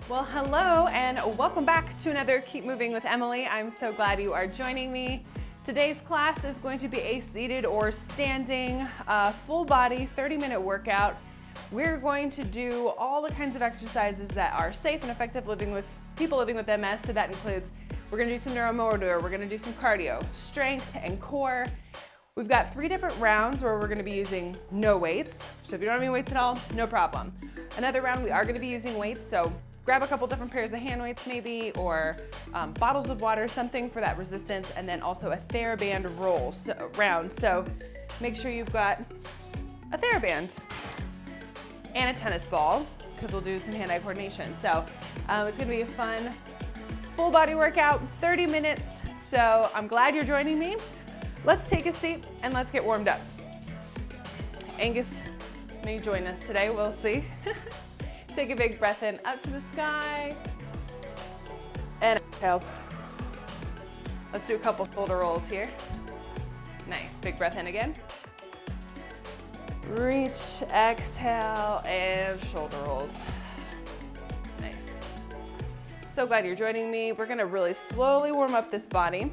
Well, hello and welcome back to another Keep Moving with Emily. I'm so glad you are joining me. Today's class is going to be a seated or standing full body 30-minute workout. We're going to do all the kinds of exercises that are safe and effective people living with MS. So that includes, we're going to do some neuromotor, we're going to do some cardio, strength and core. We've got 3 different rounds where we're going to be using no weights. So if you don't have any weights at all, no problem. Another round we are going to be using weights, so grab a couple different pairs of hand weights maybe, or bottles of water, something for that resistance, and then also a theraband round. So make sure you've got a theraband and a tennis ball, because we'll do some hand-eye coordination. So it's gonna be a fun full body workout, 30 minutes. So I'm glad you're joining me. Let's take a seat and let's get warmed up. Angus may join us today, we'll see. Take a big breath in, up to the sky, and exhale. Let's do a couple shoulder rolls here. Nice, big breath in again. Reach, exhale, and shoulder rolls. Nice. So glad you're joining me. We're gonna really slowly warm up this body.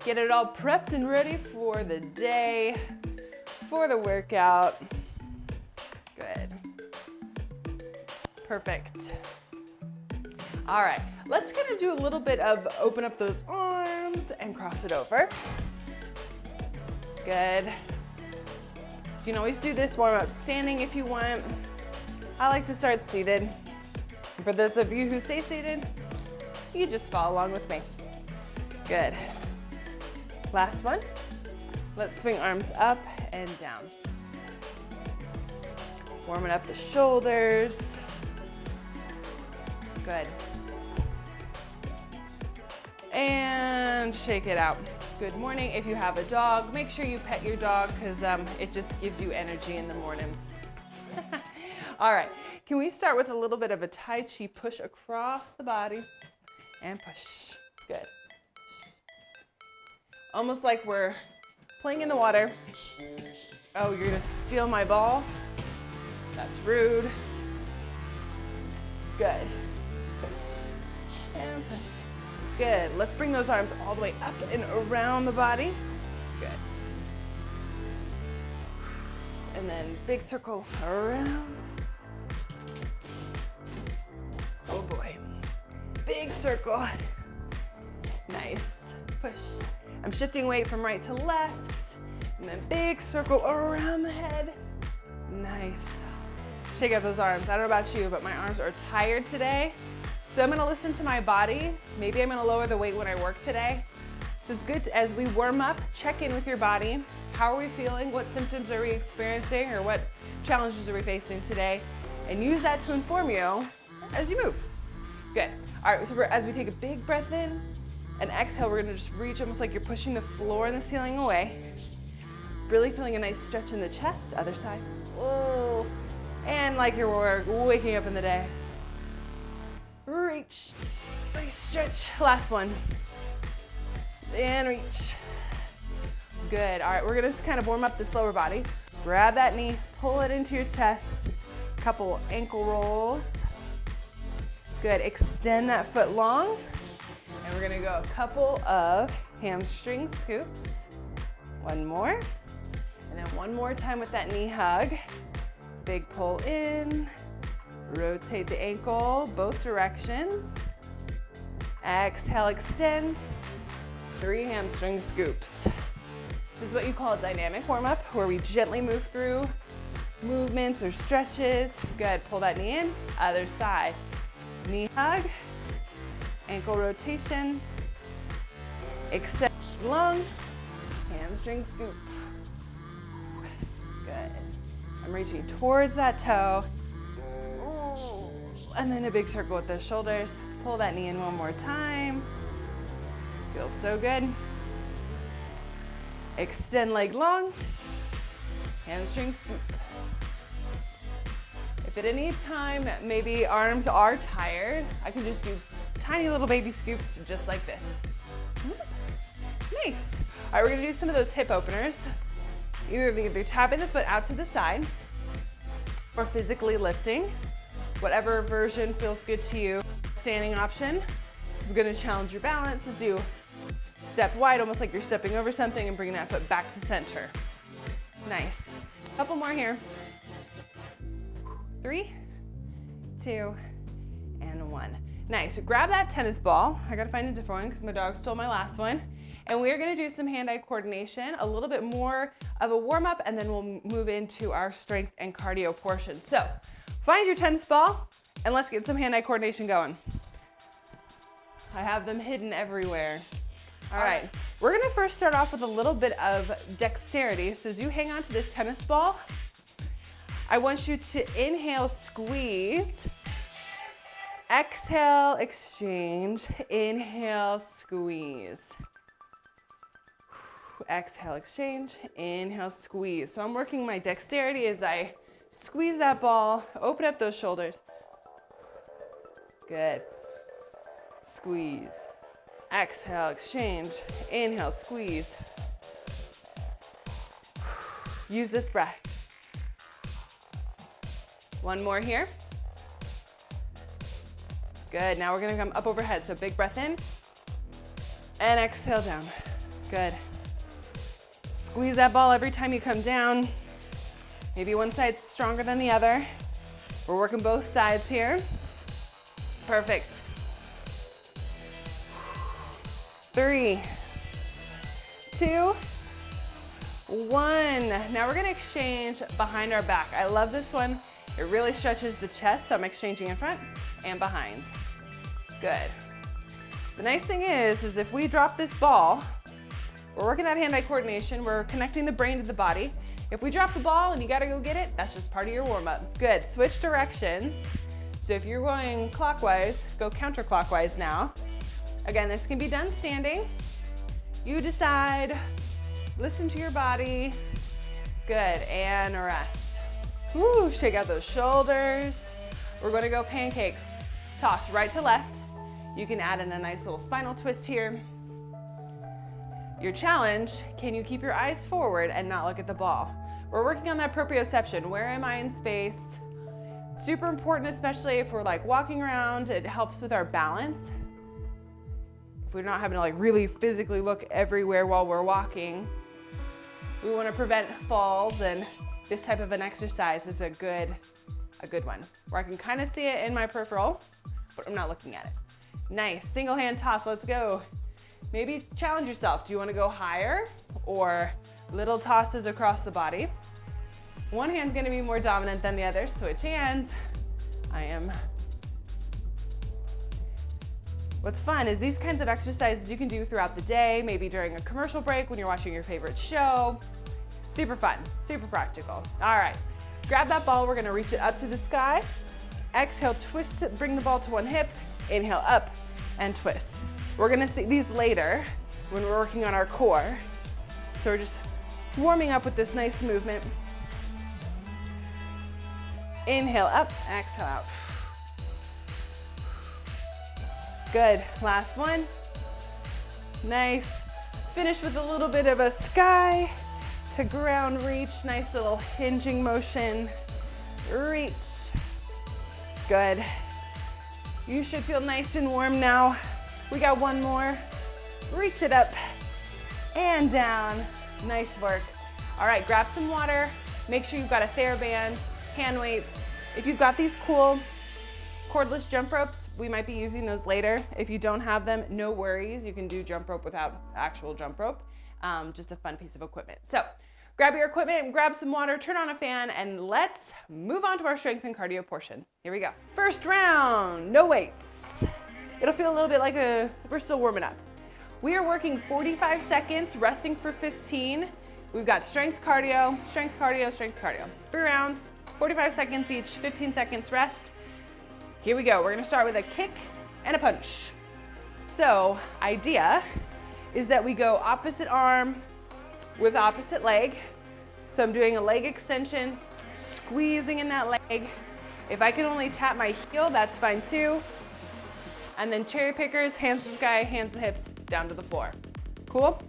Get it all prepped and ready for the day, for the workout. Good. Perfect. All right, let's kind of do a little bit of open up those arms and cross it over. Good. You can always do this warm up standing if you want. I like to start seated. For those of you who stay seated, you just follow along with me. Good. Last one. Let's swing arms up and down. Warming up the shoulders. Good. And shake it out. Good morning. If you have a dog, make sure you pet your dog, because it just gives you energy in the morning. All right, can we start with a little bit of a Tai Chi push across the body and push. Good. Almost like we're playing in the water. Oh, you're gonna steal my ball? That's rude. Good. Push and push. Good. Let's bring those arms all the way up and around the body. Good. And then big circle around. Oh boy. Big circle. Nice. Push. I'm shifting weight from right to left. And then big circle around the head. Nice. Shake out those arms. I don't know about you, but my arms are tired today. So I'm gonna listen to my body. Maybe I'm gonna lower the weight when I work today. So it's good as we warm up, check in with your body. How are we feeling? What symptoms are we experiencing? Or what challenges are we facing today? And use that to inform you as you move. Good. All right, so as we take a big breath in and exhale, we're gonna just reach almost like you're pushing the floor and the ceiling away. Really feeling a nice stretch in the chest. Other side. Oh. And like you're waking up in the day. Reach, nice stretch. Last one. And reach. Good. All right, we're gonna kind of warm up this lower body. Grab that knee, pull it into your chest. Couple ankle rolls. Good. Extend that foot long. And we're gonna go a couple of hamstring scoops. One more. And then one more time with that knee hug. Big pull in. Rotate the ankle both directions. Exhale, extend. 3 hamstring scoops. This is what you call a dynamic warm-up, where we gently move through movements or stretches. Good, pull that knee in. Other side. Knee hug, ankle rotation, extend long, hamstring scoop. Good. I'm reaching towards that toe. And then a big circle with the shoulders. Pull that knee in one more time. Feels so good. Extend leg long, hamstring scoop. If at any time maybe arms are tired, I can just do tiny little baby scoops just like this. Nice. All right, we're gonna do some of those hip openers. Either tapping the foot out to the side or physically lifting whatever version feels good to you. Standing option is gonna challenge your balance as you step wide, almost like you're stepping over something and bring that foot back to center. Nice. Couple more here. 3, 2, and 1. Nice. Grab that tennis ball. I gotta find a different one because my dog stole my last one. And we are gonna do some hand-eye coordination, a little bit more of a warm-up, and then we'll move into our strength and cardio portion. So find your tennis ball and let's get some hand-eye coordination going. I have them hidden everywhere. All right. We're gonna first start off with a little bit of dexterity. So as you hang on to this tennis ball, I want you to inhale, squeeze, exhale, exchange, inhale, squeeze. Exhale, exchange, inhale, squeeze. So I'm working my dexterity as I squeeze that ball, open up those shoulders. Good. Squeeze. Exhale, exchange, inhale, squeeze. Use this breath. One more here. Good, now we're gonna come up overhead. So big breath in and exhale down. Good. Squeeze that ball every time you come down. Maybe one side's stronger than the other. We're working both sides here. Perfect. 3, 2, 1. Now we're gonna exchange behind our back. I love this one. It really stretches the chest, so I'm exchanging in front and behind. Good. The nice thing is if we drop this ball, we're working that hand-eye coordination. We're connecting the brain to the body. If we drop the ball and you gotta go get it, that's just part of your warm-up. Good, switch directions. So if you're going clockwise, go counterclockwise now. Again, this can be done standing. You decide, listen to your body. Good, and rest. Woo, shake out those shoulders. We're gonna go pancakes. Toss right to left. You can add in a nice little spinal twist here. Your challenge, can you keep your eyes forward and not look at the ball? We're working on that proprioception. Where am I in space? Super important, especially if we're like walking around. It helps with our balance. If we're not having to like really physically look everywhere while we're walking. We want to prevent falls, and this type of an exercise is a good one, where I can kind of see it in my peripheral, but I'm not looking at it. Nice, single hand toss, let's go. Maybe challenge yourself. Do you want to go higher or little tosses across the body? One hand's going to be more dominant than the other. Switch hands. What's fun is these kinds of exercises you can do throughout the day, maybe during a commercial break when you're watching your favorite show. Super fun, super practical. All right, grab that ball. We're going to reach it up to the sky. Exhale, twist it, bring the ball to one hip. Inhale, up and twist. We're gonna see these later when we're working on our core. So we're just warming up with this nice movement. Inhale up, exhale out. Good, last one. Nice. Finish with a little bit of a sky to ground reach. Nice little hinging motion. Reach. Good. You should feel nice and warm now. We got one more. Reach it up and down. Nice work. All right, grab some water. Make sure you've got a theraband, hand weights. If you've got these cool cordless jump ropes, we might be using those later. If you don't have them, no worries. You can do jump rope without actual jump rope. Just a fun piece of equipment. So grab your equipment, grab some water, turn on a fan, and let's move on to our strength and cardio portion. Here we go. First round, no weights. It'll feel a little bit like we're still warming up. We are working 45 seconds, resting for 15. We've got strength cardio, strength cardio, strength cardio. 3 rounds, 45 seconds each, 15 seconds rest. Here we go. We're gonna start with a kick and a punch. So, idea is that we go opposite arm with opposite leg. So I'm doing a leg extension, squeezing in that leg. If I can only tap my heel, that's fine too. And then cherry pickers, hands to the sky, hands to the hips, down to the floor. Cool?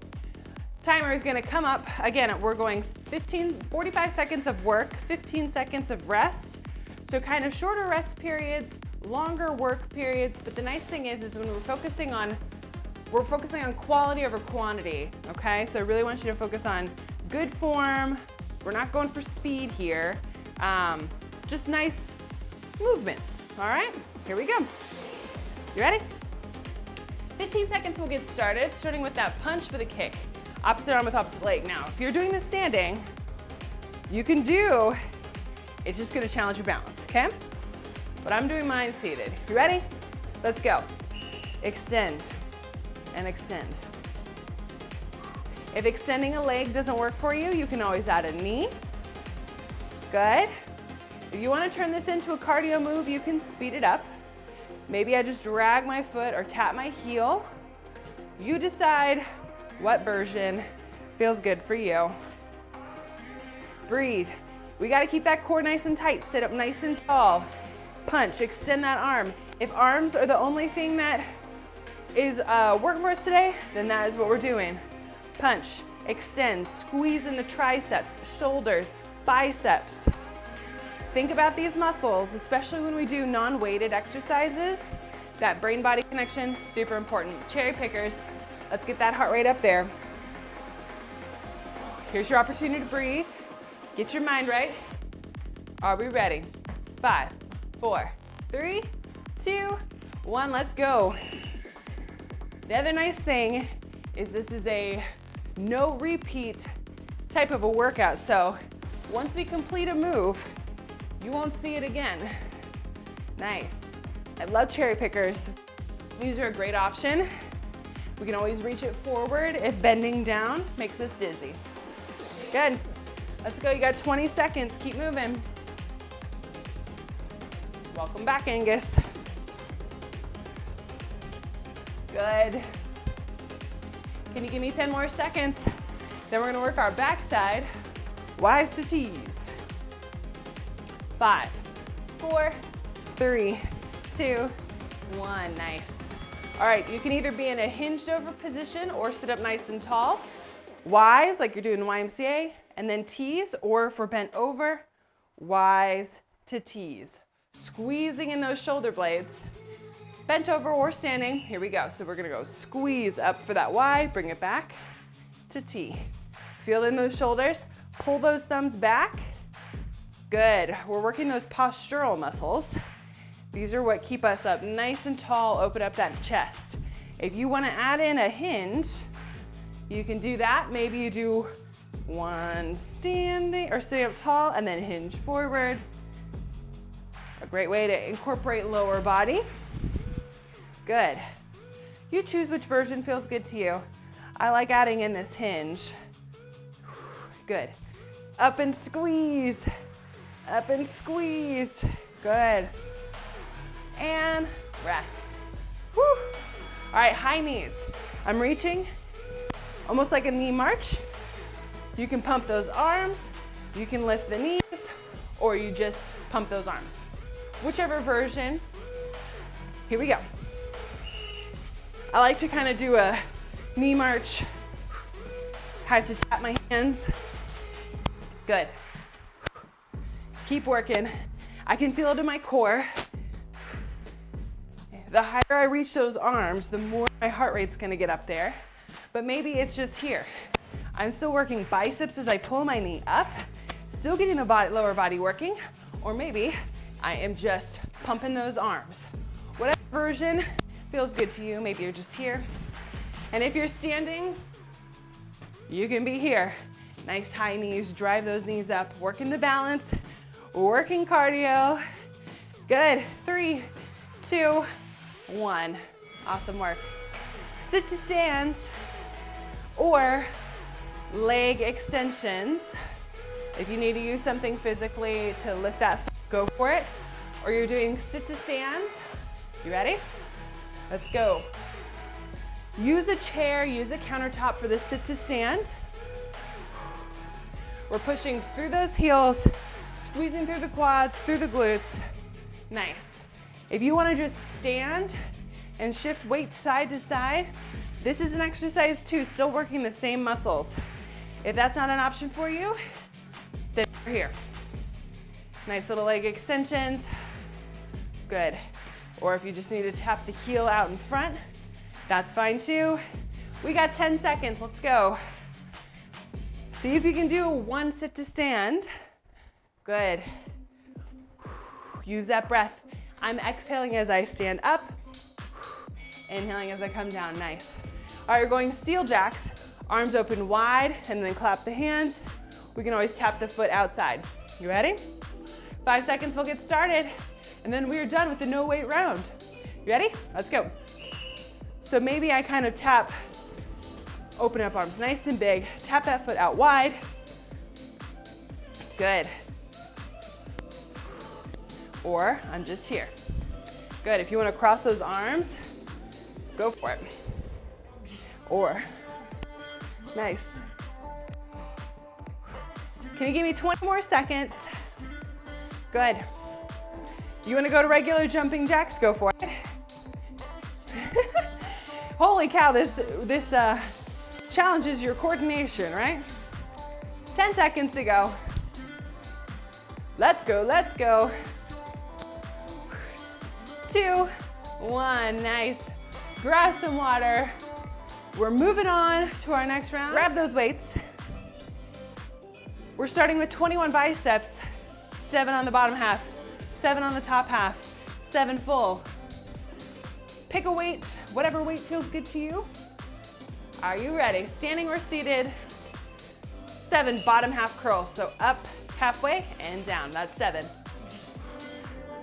Timer is gonna come up. Again, we're going 45 seconds of work, 15 seconds of rest. So kind of shorter rest periods, longer work periods, but the nice thing is when we're focusing on quality over quantity, okay? So I really want you to focus on good form. We're not going for speed here. Just nice movements, all right? Here we go. You ready? 15 seconds, we'll get started, starting with that punch for the kick. Opposite arm with opposite leg. Now, if you're doing this standing, you can do, it's just gonna challenge your balance, okay? But I'm doing mine seated. You ready? Let's go. Extend and extend. If extending a leg doesn't work for you, you can always add a knee. Good. If you want to turn this into a cardio move, you can speed it up. Maybe I just drag my foot or tap my heel. You decide what version feels good for you. Breathe. We got to keep that core nice and tight. Sit up nice and tall. Punch, extend that arm. If arms are the only thing that is working for us today, then that is what we're doing. Punch, extend, squeeze in the triceps, shoulders, biceps. Think about these muscles, especially when we do non-weighted exercises. That brain-body connection, super important. Cherry pickers, let's get that heart rate up there. Here's your opportunity to breathe. Get your mind right. Are we ready? 5, 4, 3, 2, 1, let's go. The other nice thing is this is a no repeat type of a workout. So once we complete a move, you won't see it again. Nice. I love cherry pickers. These are a great option. We can always reach it forward if bending down makes us dizzy. Good. Let's go. You got 20 seconds. Keep moving. Welcome back, Angus. Good. Can you give me 10 more seconds? Then we're gonna work our backside, Y's to T's. 5, 4, 3, 2, 1, nice. All right, you can either be in a hinged over position or sit up nice and tall. Y's, like you're doing YMCA, and then T's, or if we're bent over, Y's to T's. Squeezing in those shoulder blades. Bent over or standing, here we go. So we're gonna go squeeze up for that Y, bring it back to T. Feel in those shoulders, pull those thumbs back. Good, we're working those postural muscles. These are what keep us up nice and tall, open up that chest. If you wanna add in a hinge, you can do that. Maybe you do one standing or sitting up tall and then hinge forward. A great way to incorporate lower body. Good. You choose which version feels good to you. I like adding in this hinge. Good. Up and squeeze. Up and squeeze. Good. And rest. Whew. All right, high knees. I'm reaching, almost like a knee march. You can pump those arms, you can lift the knees, or you just pump those arms. Whichever version. Here we go. I like to kind of do a knee march. Have to tap my hands. Good. Keep working. I can feel it in my core. The higher I reach those arms, the more my heart rate's gonna get up there. But maybe it's just here. I'm still working biceps as I pull my knee up, still getting the lower body working, or maybe I am just pumping those arms. Whatever version feels good to you, maybe you're just here. And if you're standing, you can be here. Nice high knees, drive those knees up, working the balance, working cardio. Good, 3, 2, 1. Awesome work. Sit to stands or leg extensions. If you need to use something physically to lift that, go for it. Or you're doing sit to stands. You ready? Let's go. Use a chair, use a countertop for the sit to stand. We're pushing through those heels, squeezing through the quads, through the glutes. Nice. If you want to just stand and shift weight side to side, this is an exercise too, still working the same muscles. If that's not an option for you, then we're here. Nice little leg extensions. Good. Or if you just need to tap the heel out in front, that's fine too. We got 10 seconds, let's go. See if you can do one sit to stand. Good. Use that breath. I'm exhaling as I stand up, inhaling as I come down, nice. All right, we're going steel jacks, arms open wide, and then clap the hands. We can always tap the foot outside. You ready? 5 seconds, we'll get started. And then we are done with the no weight round. You ready? Let's go. So maybe I kind of tap, open up arms nice and big, tap that foot out wide. Good. Or I'm just here. Good, if you want to cross those arms, go for it. Or, nice. Can you give me 20 more seconds? Good. You want to go to regular jumping jacks? Go for it. Holy cow, this challenges your coordination, right? 10 seconds to go. Let's go, let's go. 2, 1, nice. Grab some water. We're moving on to our next round. Grab those weights. We're starting with 21 biceps, 7 on the bottom half, 7 on the top half, 7 full. Pick a weight, whatever weight feels good to you. Are you ready? Standing or seated, 7 bottom half curls. So up halfway and down, that's 7.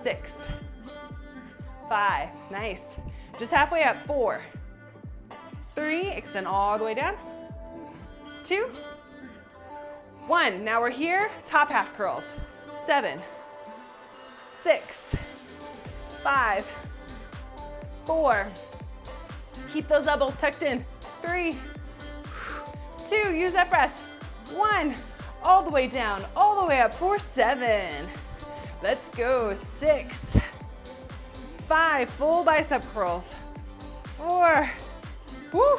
6, 5, nice. Just halfway up, 4, 3, extend all the way down, 2, 1. Now we're here, top half curls. 7, 6, 5, 4. Keep those elbows tucked in. 3, 2, use that breath. 1, all the way down, all the way up for 7. Let's go. 6, 5, full bicep curls. 4, woo,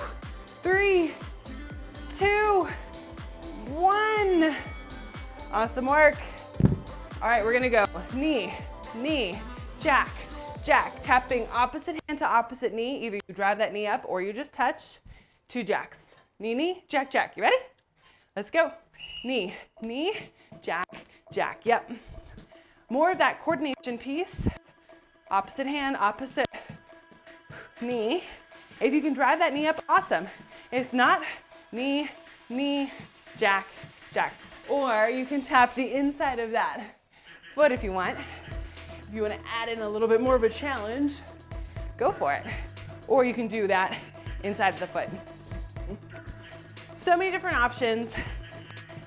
3, 2, 1. Awesome work. All right, we're gonna go knee, knee, jack, jack. Tapping opposite hand to opposite knee. Either you drive that knee up or you just touch. 2 jacks. Knee, knee, jack, jack. You ready? Let's go. Knee, knee, jack, jack. Yep. More of that coordination piece. Opposite hand, opposite knee. If you can drive that knee up, awesome. If not, knee, knee, jack, jack. Or you can tap the inside of that foot if you want. If you want to add in a little bit more of a challenge, go for it. Or you can do that inside of the foot. So many different options.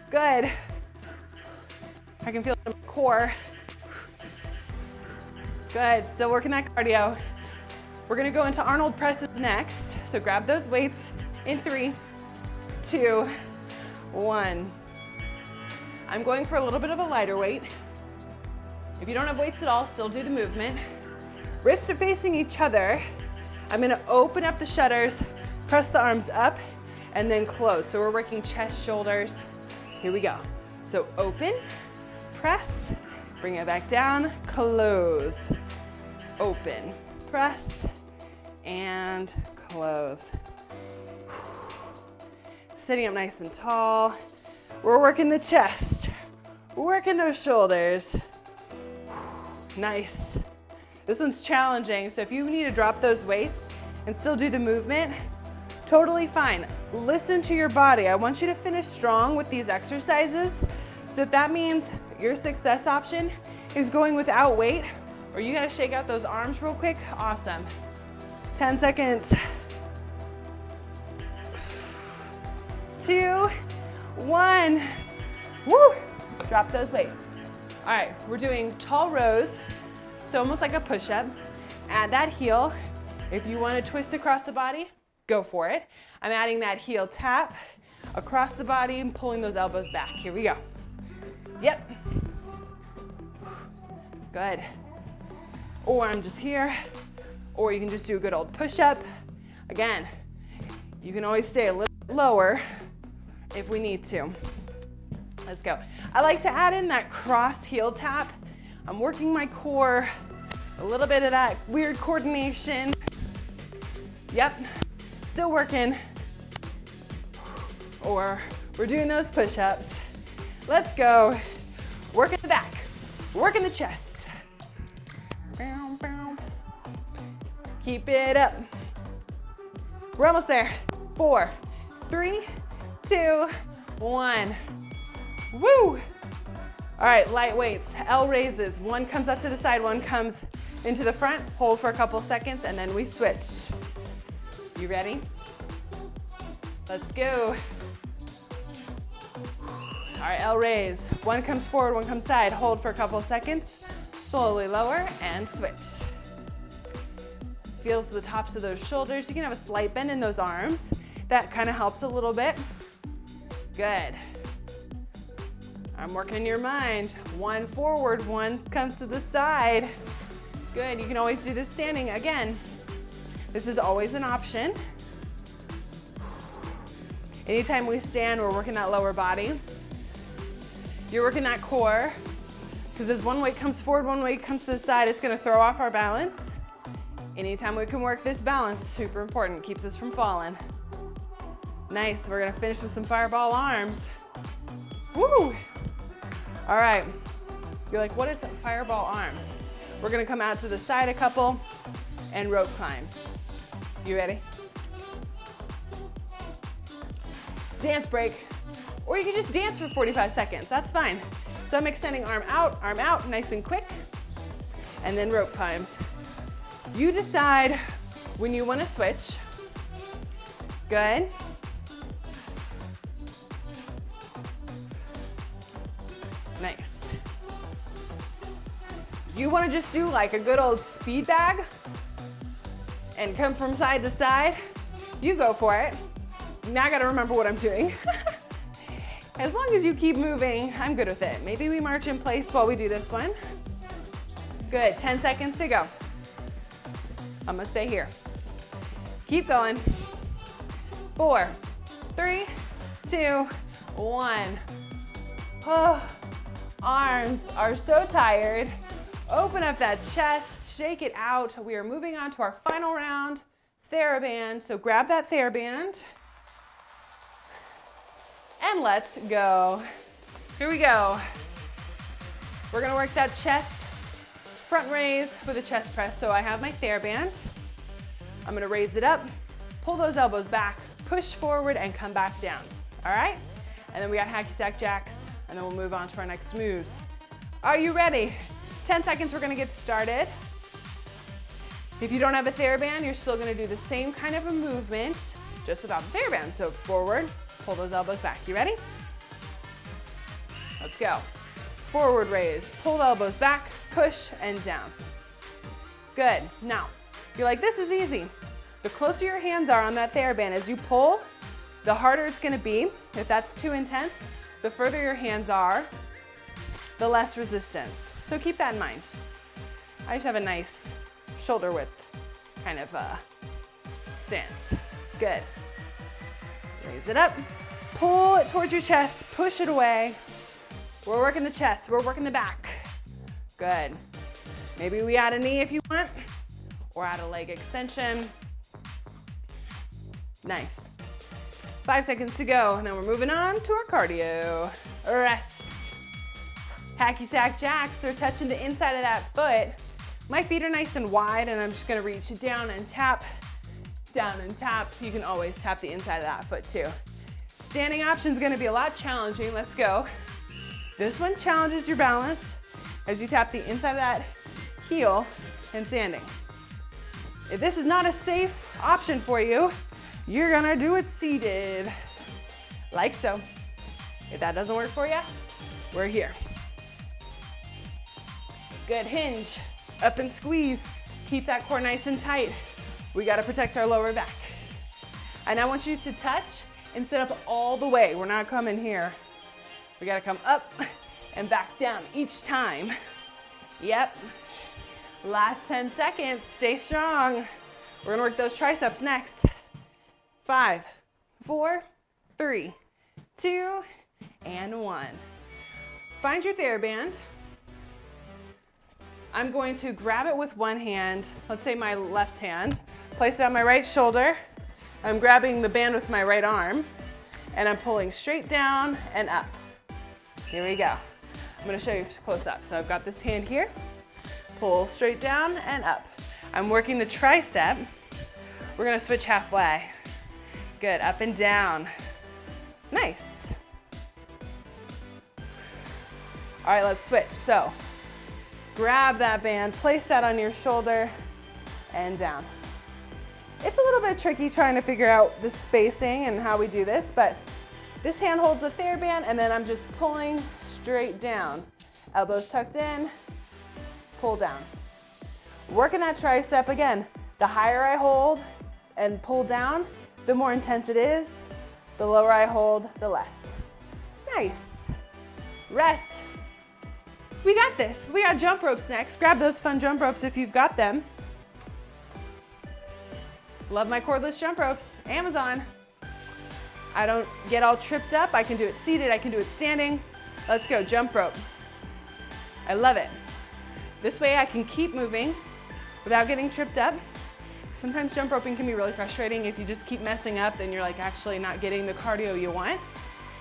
Good. I can feel it in my core. Good, still working that cardio. We're gonna go into Arnold presses next. So grab those weights in 3, 2, 1. I'm going for a little bit of a lighter weight. If you don't have weights at all, still do the movement. Wrists are facing each other. I'm gonna open up the shutters, press the arms up, and then close. So we're working chest, shoulders. Here we go. So open, press, bring it back down, close. Open, press, and close. Sitting up nice and tall. We're working the chest, working those shoulders. Nice. This one's challenging, so if you need to drop those weights and still do the movement, totally fine. Listen to your body. I want you to finish strong with these exercises. So if that means your success option is going without weight, or you gotta shake out those arms real quick, awesome. 10 seconds. 2, 1. Woo! Drop those weights. All right, we're doing tall rows, so almost like a push-up. Add that heel. If you want to twist across the body, go for it. I'm adding that heel tap across the body and pulling those elbows back. Here we go. Yep. Good. Or I'm just here, or you can just do a good old push-up. Again, you can always stay a little bit lower if we need to. Let's go. I like to add in that cross heel tap I'm working my core, a little bit of that weird coordination. Yep, still working. Or we're doing those push-ups. Let's go. Work in the back, work in the chest. Keep it up. We're almost there. 4, 3, 2, 1. Woo! All right, light weights, L raises. One comes up to the side, one comes into the front. Hold for a couple seconds, and then we switch. You ready? Let's go. All right, L raise. One comes forward, one comes side. Hold for a couple seconds. Slowly lower and switch. Feel the tops of those shoulders. You can have a slight bend in those arms. That kind of helps a little bit. Good. I'm working your mind. One forward, one comes to the side. Good, you can always do this standing. Again, this is always an option. Anytime we stand, we're working that lower body. You're working that core, because as one weight comes forward, one weight comes to the side, it's gonna throw off our balance. Anytime we can work this balance, super important, keeps us from falling. Nice, we're gonna finish with some fireball arms. Woo! All right, you're like, what is fireball arms? We're gonna come out to the side a couple and rope climbs. You ready? Dance break, or you can just dance for 45 seconds, that's fine. So I'm extending arm out, nice and quick, and then rope climbs. You decide when you wanna switch. Good. Nice. You want to just do like a good old speed bag and come from side to side, you go for it. Now I got to remember what I'm doing. As long as you keep moving, I'm good with it. Maybe we march in place while we do this one. Good, 10 seconds to go. I'm gonna stay here. Keep going. 4, 3, 2, 1. Oh. Arms are so tired. Open up that chest, shake it out. We are moving on to our final round, theraband. So grab that theraband and let's go. Here we go. We're gonna work that chest front raise with a chest press. So I have my theraband. I'm gonna raise it up, pull those elbows back, push forward and come back down. All right? And then we got hacky sack jacks. And then we'll move on to our next moves. Are you ready? 10 seconds, we're gonna get started. If you don't have a theraband, you're still gonna do the same kind of a movement, just without the theraband. So forward, pull those elbows back. You ready? Let's go. Forward raise, pull the elbows back, push and down. Good, now, you're like, this is easy. The closer your hands are on that theraband as you pull, the harder it's gonna be. If that's too intense, the further your hands are, the less resistance. So keep that in mind. I just have a nice shoulder width kind of stance. Good. Raise it up, pull it towards your chest, push it away. We're working the chest, we're working the back. Good. Maybe we add a knee if you want, or add a leg extension. Nice. 5 seconds to go, and then we're moving on to our cardio. Rest. Hacky sack jacks are touching the inside of that foot. My feet are nice and wide, and I'm just gonna reach down and tap, down and tap. You can always tap the inside of that foot too. Standing option is gonna be a lot challenging. Let's go. This one challenges your balance as you tap the inside of that heel and standing. If this is not a safe option for you, you're gonna do it seated, like so. If that doesn't work for you, we're here. Good, hinge, up and squeeze. Keep that core nice and tight. We gotta protect our lower back. And I want you to touch and sit up all the way. We're not coming here. We gotta come up and back down each time. Yep. Last 10 seconds, stay strong. We're gonna work those triceps next. 5, 4, 3, 2, and 1. Find your theraband. I'm going to grab it with one hand, let's say my left hand, place it on my right shoulder. I'm grabbing the band with my right arm, and I'm pulling straight down and up. Here we go. I'm gonna show you close up. So I've got this hand here, pull straight down and up. I'm working the tricep. We're gonna switch halfway. Good, up and down. Nice. All right, let's switch. So grab that band, place that on your shoulder and down. It's a little bit tricky trying to figure out the spacing and how we do this, but this hand holds the theraband and then I'm just pulling straight down. Elbows tucked in, pull down. Working that tricep again. The higher I hold and pull down, the more intense it is. The lower I hold, the less. Nice. Rest. We got this. We got jump ropes next. Grab those fun jump ropes if you've got them. Love my cordless jump ropes. Amazon. I don't get all tripped up. I can do it seated. I can do it standing. Let's go, jump rope. I love it. This way I can keep moving without getting tripped up. Sometimes jump roping can be really frustrating. If you just keep messing up, then you're like actually not getting the cardio you want.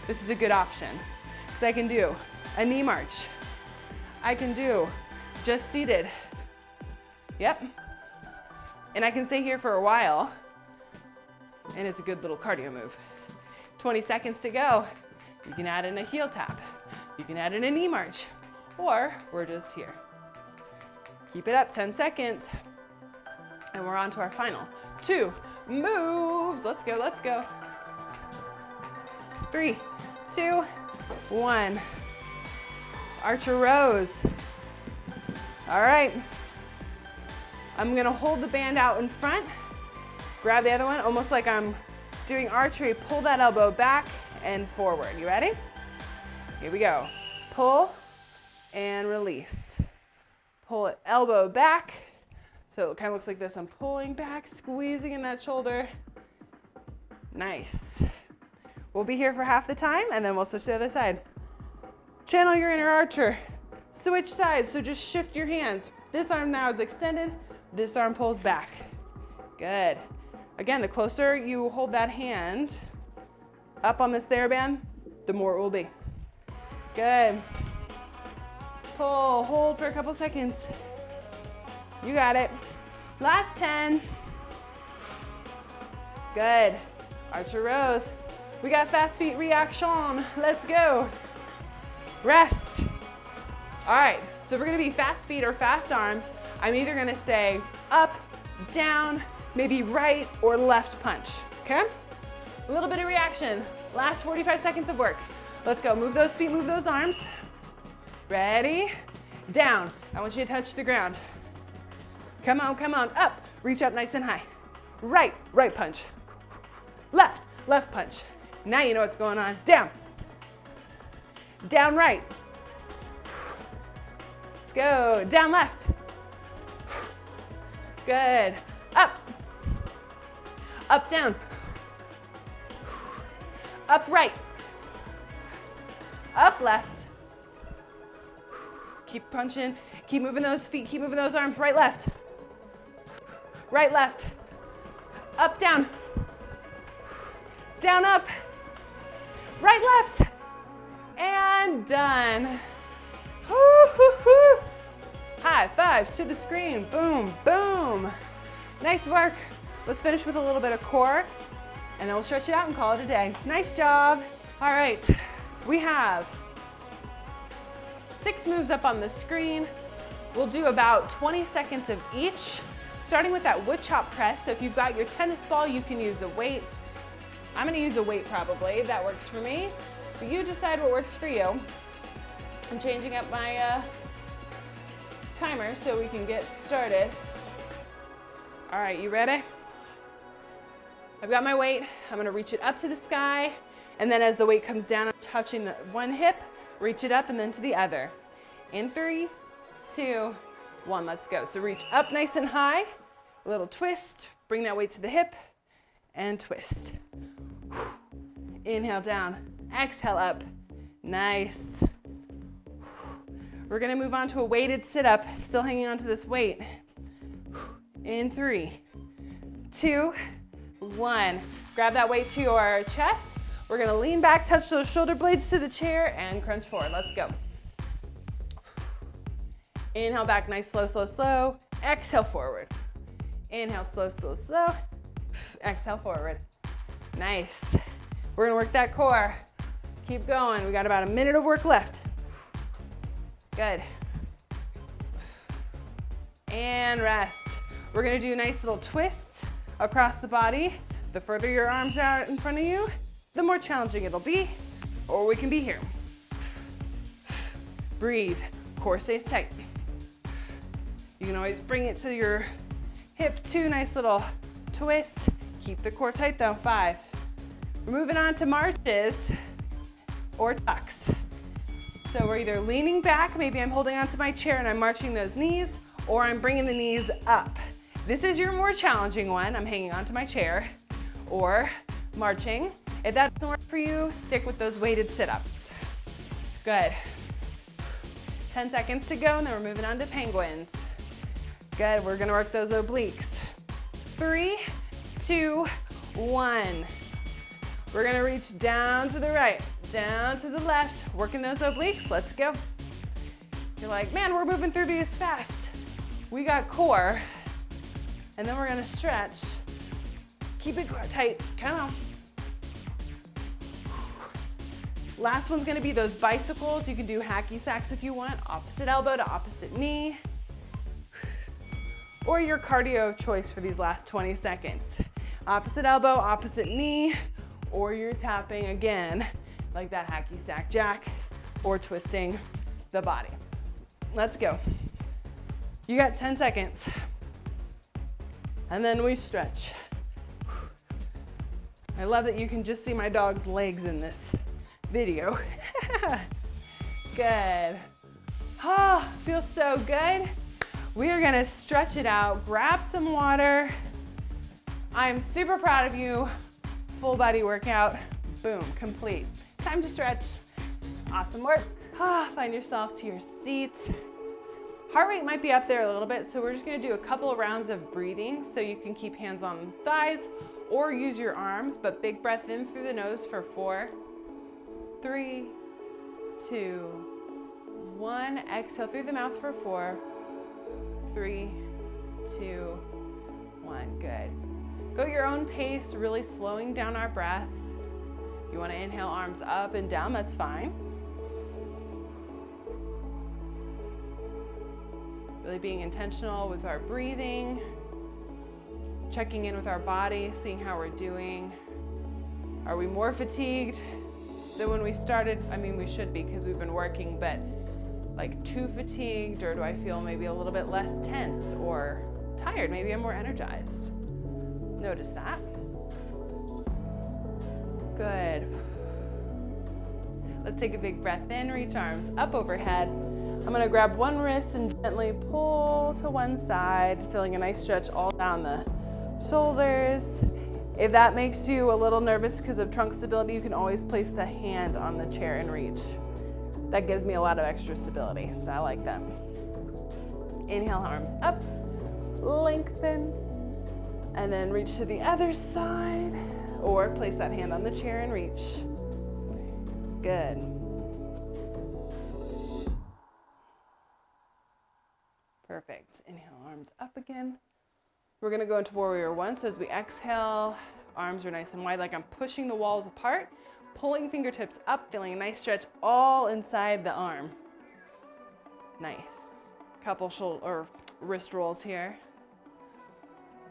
This is a good option. So I can do a knee march. I can do just seated. Yep. And I can stay here for a while. And it's a good little cardio move. 20 seconds to go. You can add in a heel tap. You can add in a knee march. Or we're just here. Keep it up, 10 seconds. And we're on to our final 2 moves. Let's go, let's go. 3, 2, 1. Archer rows. All right. I'm gonna hold the band out in front, grab the other one, almost like I'm doing archery. Pull that elbow back and forward. You ready? Here we go. Pull and release. Pull it, elbow back. So it kind of looks like this. I'm pulling back, squeezing in that shoulder. Nice. We'll be here for half the time and then we'll switch to the other side. Channel your inner archer. Switch sides, so just shift your hands. This arm now is extended. This arm pulls back. Good. Again, the closer you hold that hand up on this theraband, the more it will be. Good. Pull, hold for a couple seconds. You got it. Last 10. Good. Archer rows. We got fast feet reaction. Let's go. Rest. All right, so we're gonna be fast feet or fast arms. I'm either gonna say up, down, maybe right or left punch, okay? A little bit of reaction. Last 45 seconds of work. Let's go, move those feet, move those arms. Ready? Down. I want you to touch the ground. Come on, up. Reach up nice and high. Right, right punch. Left, left punch. Now you know what's going on. Down. Down right. Let's go. Down left. Good. Up. Up, down. Up right. Up left. Keep punching. Keep moving those feet. Keep moving those arms. Right, left. Right, left. Up, down. Down, up. Right, left. And done. Woo-hoo-hoo. High fives to the screen. Boom, boom. Nice work. Let's finish with a little bit of core, and then we'll stretch it out and call it a day. Nice job. All right, we have 6 moves up on the screen. We'll do about 20 seconds of each, starting with that wood chop press. So if you've got your tennis ball, you can use the weight. I'm gonna use a weight probably, that works for me. But you decide what works for you. I'm changing up my timer so we can get started. All right, you ready? I've got my weight. I'm gonna reach it up to the sky, and then as the weight comes down, I'm touching the one hip, reach it up and then to the other. In 3, 2, 1, let's go. So reach up nice and high, a little twist, bring that weight to the hip, and twist. Inhale down, exhale up, nice. We're gonna move on to a weighted sit-up, still hanging onto this weight. In 3, 2, 1. Grab that weight to your chest. We're gonna lean back, touch those shoulder blades to the chair, and crunch forward. Let's go. Inhale back, nice, slow, slow, slow. Exhale forward. Inhale, slow, slow, slow. Exhale forward. Nice. We're gonna work that core. Keep going. We got about a minute of work left. Good. And rest. We're gonna do nice little twists across the body. The further your arms are out in front of you, the more challenging it'll be, or we can be here. Breathe. Core stays tight. You can always bring it to your hip too. Nice little twist. Keep the core tight though. 5. We're moving on to marches or tucks. So we're either leaning back, maybe I'm holding onto my chair and I'm marching those knees, or I'm bringing the knees up. This is your more challenging one. I'm hanging onto my chair or marching. If that doesn't work for you, stick with those weighted sit-ups. Good. 10 seconds to go, and then we're moving on to penguins. Good, we're gonna work those obliques. 3, 2, 1. We're gonna reach down to the right, down to the left, working those obliques. Let's go. You're like, man, we're moving through these fast. We got core, and then we're gonna stretch. Keep it tight, come on. Last one's gonna be those bicycles. You can do hacky sacks if you want, opposite elbow to opposite knee, or your cardio of choice for these last 20 seconds. Opposite elbow, opposite knee, or you're tapping again, like that hacky sack jack, or twisting the body. Let's go. You got 10 seconds. And then we stretch. I love that you can just see my dog's legs in this video. Good. Oh, feels so good. We are gonna stretch it out. Grab some water. I am super proud of you. Full body workout. Boom, complete. Time to stretch. Awesome work. Find yourself to your seat. Heart rate might be up there a little bit, so we're just gonna do a couple of rounds of breathing so you can keep hands on thighs or use your arms, but big breath in through the nose for 4, 3, 2, 1. Exhale through the mouth for 4, 3, 2, 1. Good. Go at your own pace, really slowing down our breath. You want to inhale arms up and down, that's fine. Really being intentional with our breathing, checking in with our body, seeing how we're doing. Are we more fatigued than when we started? I mean, we should be because we've been working, but like too fatigued, or do I feel maybe a little bit less tense or tired? Maybe I'm more energized. Notice that. Good. Let's take a big breath in, reach arms up overhead. I'm gonna grab one wrist and gently pull to one side, feeling a nice stretch all down the shoulders. If that makes you a little nervous because of trunk stability, you can always place the hand on the chair and reach. That gives me a lot of extra stability, so I like that. Inhale, arms up, lengthen, and then reach to the other side, or place that hand on the chair and reach. Good. Perfect. Inhale, arms up again. We're gonna go into warrior 1. So as we exhale, arms are nice and wide, like I'm pushing the walls apart, pulling fingertips up, feeling a nice stretch all inside the arm. Nice. Couple shoulder or wrist rolls here.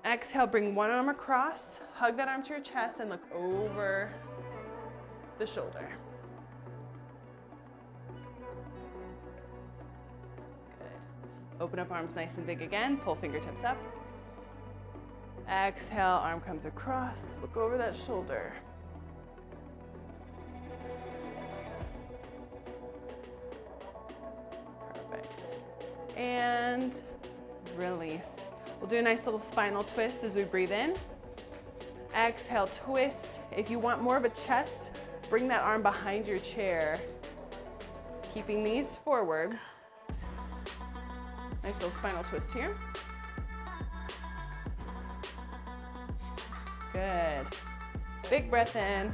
Exhale, bring one arm across, hug that arm to your chest and look over the shoulder. Good. Open up arms nice and big again, pull fingertips up. Exhale, arm comes across, look over that shoulder. Perfect. And release. We'll do a nice little spinal twist as we breathe in. Exhale, twist. If you want more of a chest, bring that arm behind your chair. Keeping knees forward. Nice little spinal twist here. Good. Big breath in.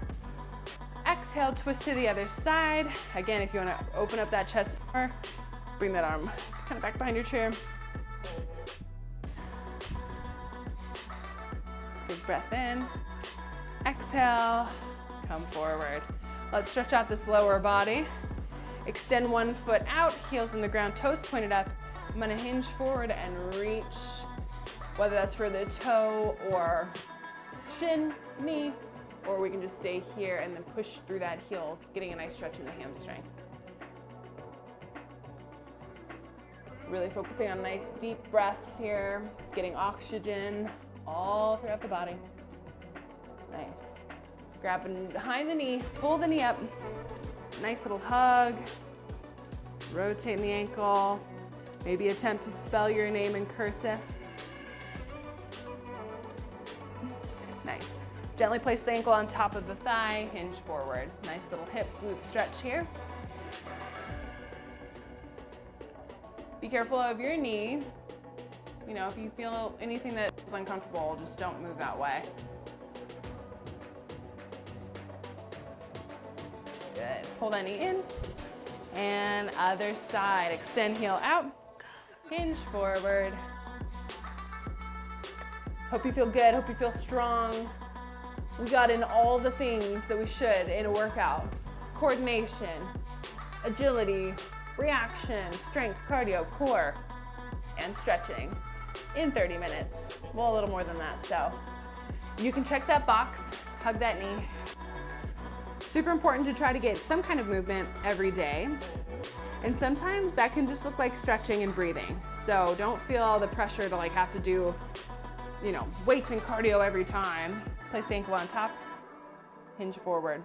Exhale, twist to the other side. Again, if you want to open up that chest more, bring that arm kind of back behind your chair. Big breath in. Exhale, come forward. Let's stretch out this lower body. Extend one foot out, heels in the ground, toes pointed up. I'm gonna hinge forward and reach, whether that's for the toe or shin, knee, or we can just stay here and then push through that heel, getting a nice stretch in the hamstring. Really focusing on nice deep breaths here, getting oxygen all throughout the body. Nice. Grabbing behind the knee, pull the knee up. Nice little hug. Rotating the ankle. Maybe attempt to spell your name in cursive. Nice. Gently place the ankle on top of the thigh, hinge forward. Nice little hip glute stretch here. Be careful of your knee. You know, if you feel anything that is uncomfortable, just don't move that way. Good. Pull that knee in. And other side. Extend heel out. Hinge forward. Hope you feel good. Hope you feel strong. We got in all the things that we should in a workout. Coordination, agility, reaction, strength, cardio, core, and stretching in 30 minutes. Well, a little more than that. So you can check that box, hug that knee. Super important to try to get some kind of movement every day. And sometimes that can just look like stretching and breathing. So don't feel the pressure to like have to do, you know, weights and cardio every time. Place the ankle on top, hinge forward.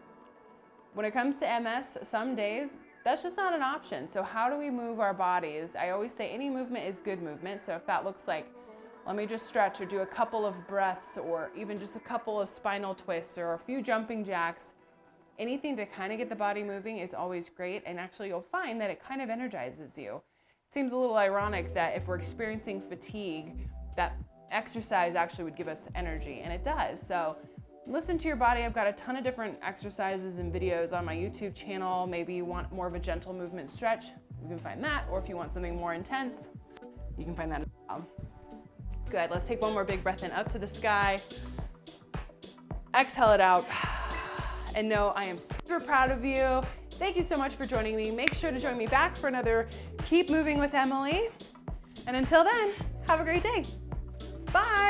When it comes to MS, some days that's just not an option. So how do we move our bodies? I always say any movement is good movement. So if that looks like, let me just stretch or do a couple of breaths or even just a couple of spinal twists or a few jumping jacks, anything to kind of get the body moving is always great, and actually you'll find that it kind of energizes you. It seems a little ironic that if we're experiencing fatigue, that exercise actually would give us energy, and it does. So listen to your body. I've got a ton of different exercises and videos on my YouTube channel. Maybe you want more of a gentle movement stretch, you can find that, or if you want something more intense, you can find that as well. Good, let's take one more big breath in, up to the sky. Exhale it out. And know I am super proud of you. Thank you so much for joining me. Make sure to join me back for another Keep Moving with Emily. And until then, have a great day. Bye.